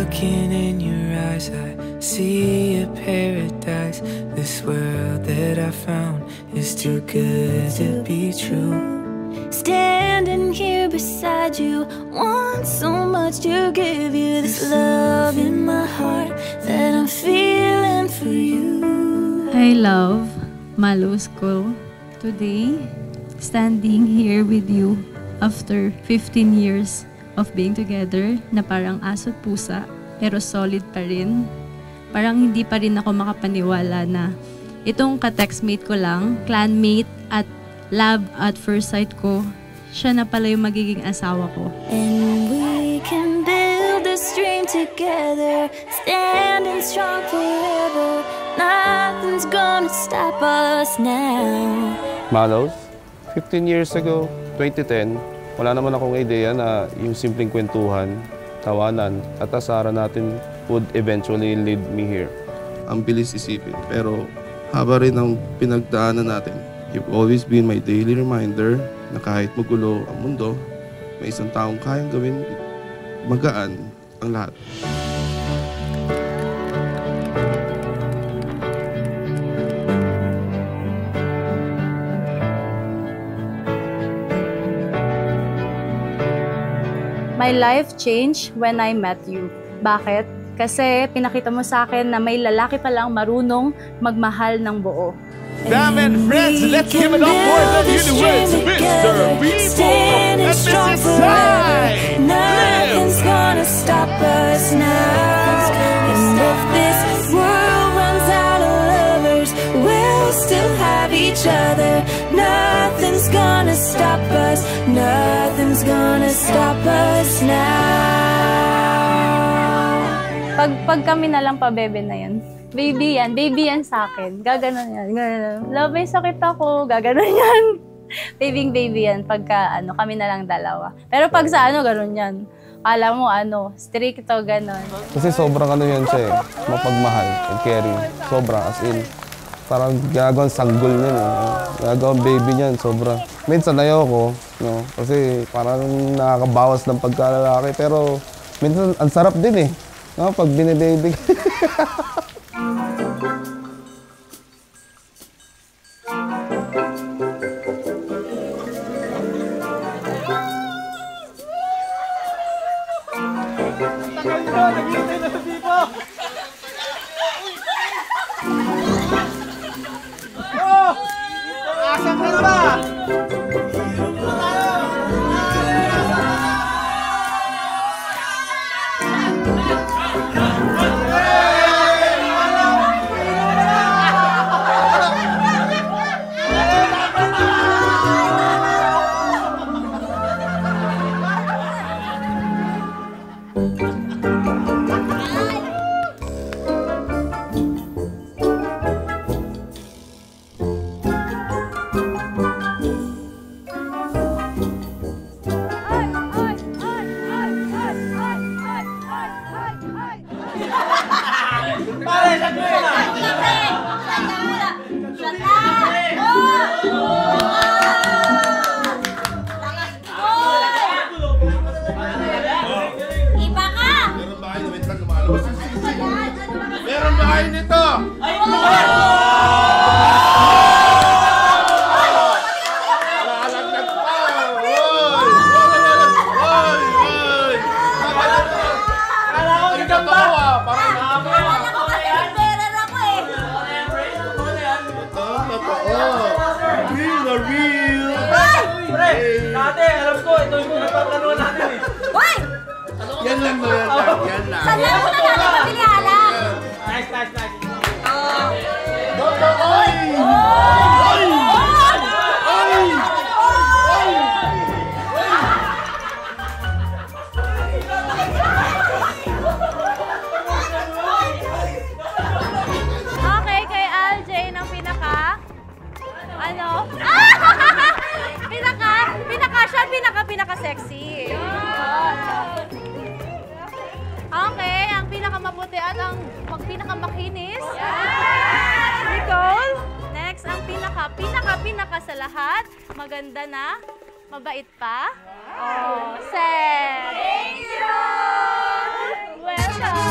Looking in your eyes, I see a paradise. This world that I found is too good to be true. Standing here beside you, want so much to give you. This love in my heart that I'm feeling for you. I love Malos ko. Today, standing here with you after 15 years of being together, na parang aso't pusa, pero solid pa rin. Parang hindi pa rin ako makapaniwala na itong ka-textmate ko lang, clanmate at love at first sight ko, siya na pala yung magiging asawa ko. And we can build this dream together, standing strong forever. Nothing's gonna stop us now. Malos, 15 years ago, 2010, wala naman akong ideya na yung simpleng kwentuhan, tawanan, at asaran natin would eventually lead me here. Ang bilis isipin, pero haba rin ang pinagdaanan natin. You've always been my daily reminder na kahit magulo ang mundo, may isang taong kayang gawin magaan ang lahat. My life changed when I met you. Bakit? Kasi pinakita mo sa akin na may lalaki palang marunong magmahal ng buo. Damn and friends, let's give it up for the universe, Mr. People and Mrs. Sai. Nothing's gonna stop us now. And if this world runs out of lovers, we'll still have each other. Nothing's gonna stop us. Nothing's gonna stop us now. Pag kami na lang pa bebe na yan, baby yan sa akin. Gaganon yan. Gaganon. Love, may sakit ako. Gaganon yan. Baby yan. Pagka kami na lang dalawa. Pero pag sa ganon yan. Alam mo, stricto, ganon. Kasi sobrang yan siya eh. Mapagmahal and caring. Sobra, as in. Parang ginagawang sanggol niyan eh. Ginagawang baby niyan, sobra. Minsan ayoko, no? Kasi parang nakakabawas ng pagkalalaki. Pero minsan ang sarap din eh. No? Pag binibaby. Asan ka na ba? Meron ba kayo nito? Lalaglag pa! Oy! Kala ko dito ba? Parang Kala ko kasi bearer ako eh. Real! Pre! Dati, alam ko, ito yung nagpaplanuhan natin eh. Hoy! Yan lang. Saan lang mo na natin mabili alam? Nice. Okay, kay Aljay ng pinaka-sexy. Okay, ang pinakamaputi at ang pinakamakinis. Nicole. Next, ang pinaka sa lahat. Maganda na. Mabait pa. Oh, Seth. Thank you! Welcome!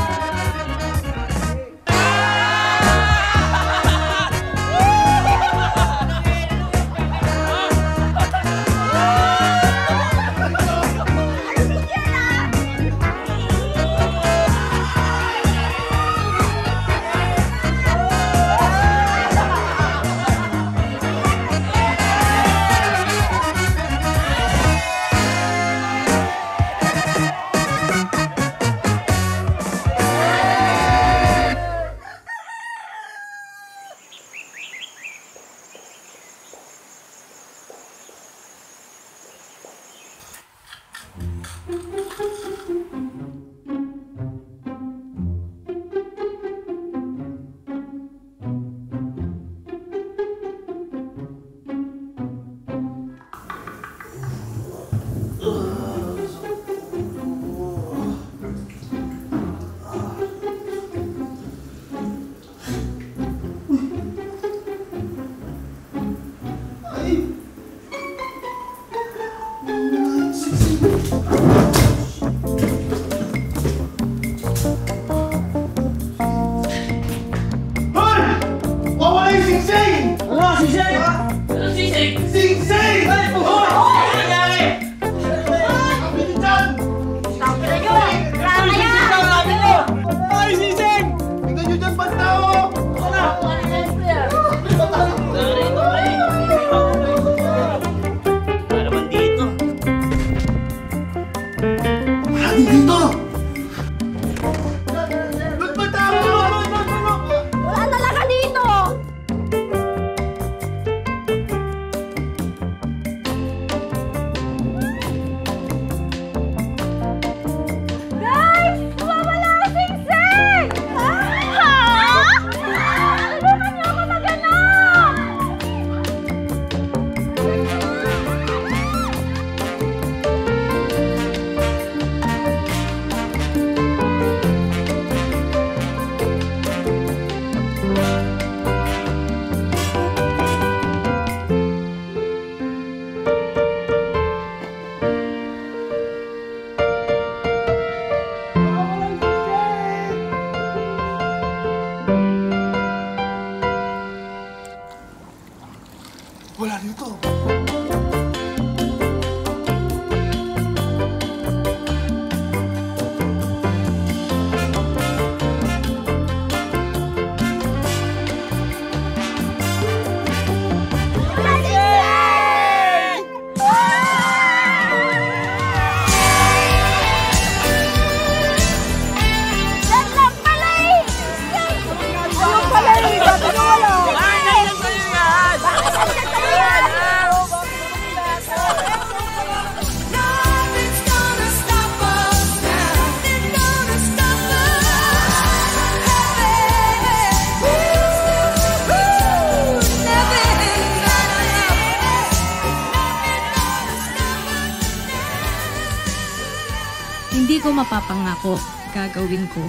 Hindi ko mapapangako, gagawin ko.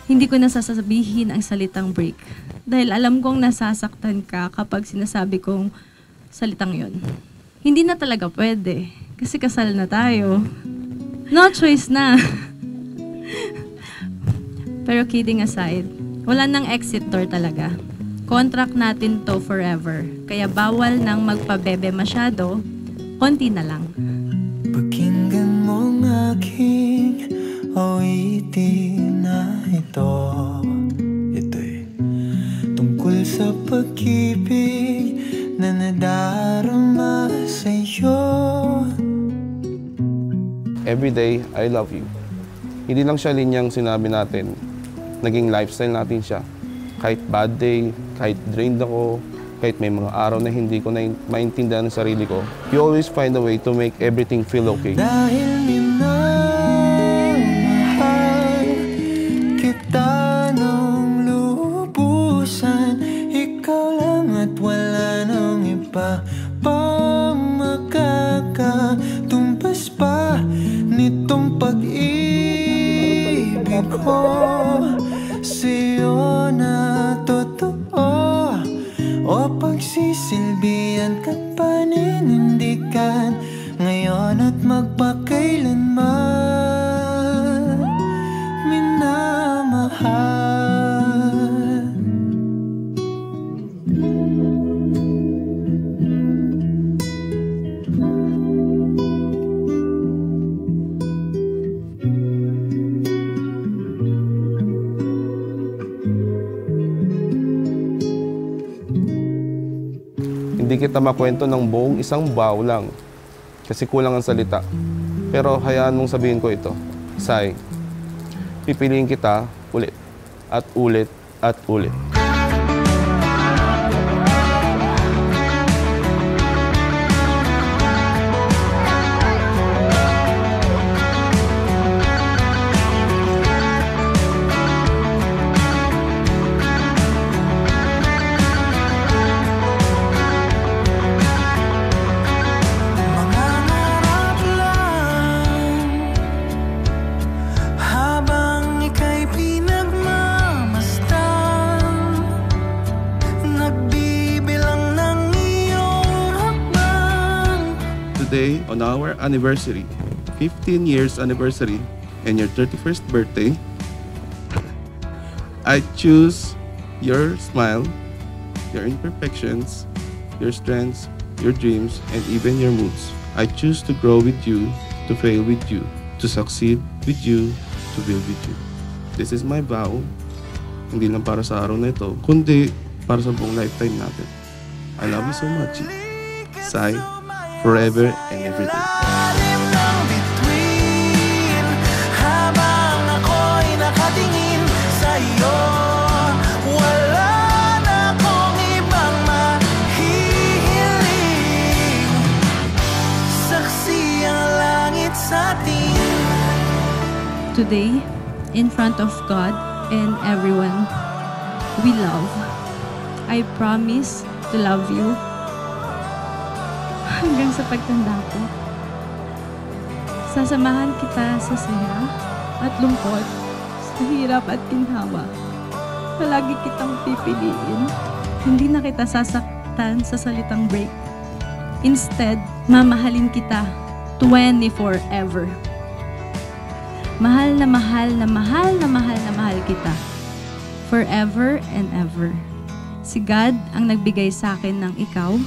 Hindi ko nasasabihin ang salitang break. Dahil alam kong nasasaktan ka kapag sinasabi kong salitang yon. Hindi na talaga pwede. Kasi kasal na tayo. No choice na. Pero kidding aside, wala nang exit door talaga. Contract natin to forever. Kaya bawal nang magpabebe masyado, konti na lang. Pakinggan mong aking awitin na ito. Ito'y tungkol sa pag-ibig na nadarama sa'yo. Everyday, I love you. Hindi lang siya linyang sinabi natin. Naging lifestyle natin siya. Kahit bad day, kahit drained ako, kahit may mga araw na hindi ko na maintindihan ang sarili ko, you always find a way to make everything feel okay. Dahil minamahal kita nung lubusan, ikaw lang at wala nang iba pang makakatumpas pa nitong pag-ibig ko sa'yo na totoo. O pagsisilbihan ka paninindigan ngayon at magpakailanman minamahal. Hindi kita makwento ng buong isang bow lang kasi kulang ang salita. Pero hayaan mong sabihin ko ito, Sai, pipiliin kita ulit at ulit at ulit. Today, on our anniversary, 15 years anniversary, and your 31st birthday, I choose your smile, your imperfections, your strengths, your dreams, and even your moods. I choose to grow with you, to fail with you, to succeed with you, to build with you. This is my vow, hindi lang para sa araw na ito, kundi para sa buong lifetime natin. I love you so much. Sai, forever and every day. Habang ako'y nakatingin sa'yo, wala na akong ibang mahihiling. Saksi ang langit sa atin. Today, in front of God and everyone we love, I promise to love you hanggang sa pagtanda ko. Sasamahan kita sa saya at lungkot, sa hirap at ginhawa. Palagi kitang pipiliin. Hindi na kita sasaktan sa salitang break. Instead, mamahalin kita 24 ever. Mahal na mahal na mahal na mahal na mahal kita. Forever and ever. Si God ang nagbigay sa akin ng ikaw,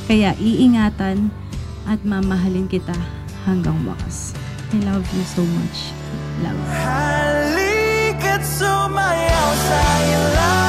kaya iingatan at mamahalin kita hanggang wakas. I love you so much. Love. Halika't sumayaw sa ilaw.